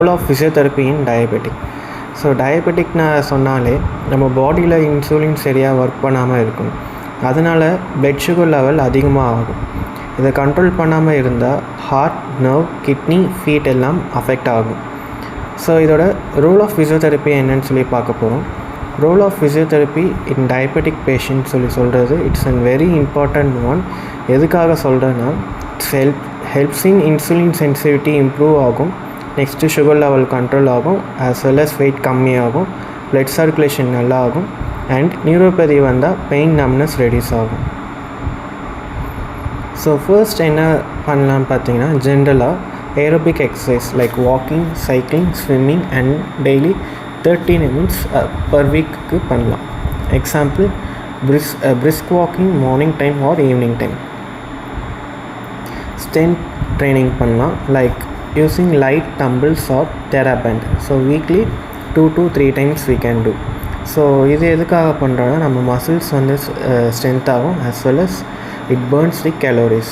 Role of physiotherapy in diabetic. So டயபெட்டிக்னு சொன்னாலே நம்ம பாடியில் இன்சுலின் சரியாக ஒர்க் பண்ணாமல் இருக்கணும். அதனால் பிளட் சுகர் லெவல் அதிகமாக ஆகும். இதை கண்ட்ரோல் பண்ணாமல் இருந்தால் ஹார்ட், நர்வ், கிட்னி, ஃபீட் எல்லாம் அஃபெக்ட் ஆகும். ஸோ இதோட ரோல் ஆஃப் ஃபிசியோதெரப்பி என்னன்னு சொல்லி பார்க்க போகிறோம். Role of physiotherapy in diabetic patient சொல்கிறது it's and very important one. எதுக்காக சொல்கிறேன்னா helps in insulin sensitivity improve ஆகும். நெக்ஸ்ட்டு சுகர் லெவல் கண்ட்ரோல் ஆகும். ஆஸ் வெல் அஸ் வெயிட் கம்மியாகும். பிளட் சர்க்குலேஷன் நல்லா ஆகும். அண்ட் நியூரோபதி வந்தால் பெயின் நம்னஸ் ரெடியூஸ் ஆகும். ஸோ ஃபர்ஸ்ட் என்ன பண்ணலான்னு பார்த்தீங்கன்னா, ஜென்ரலாக aerobic exercise like walking, cycling, swimming and daily 30 minutes per week பண்ணலாம். Example brisk walking morning time or evening time. Strength training பண்ணலாம் like using light dumbbells or TheraBand. So weekly 2 to 3 times we can do. So இது எதுக்காக பண்ணுறோன்னா நம்ம muscles வந்து strength ஆகும், as well as it burns the calories.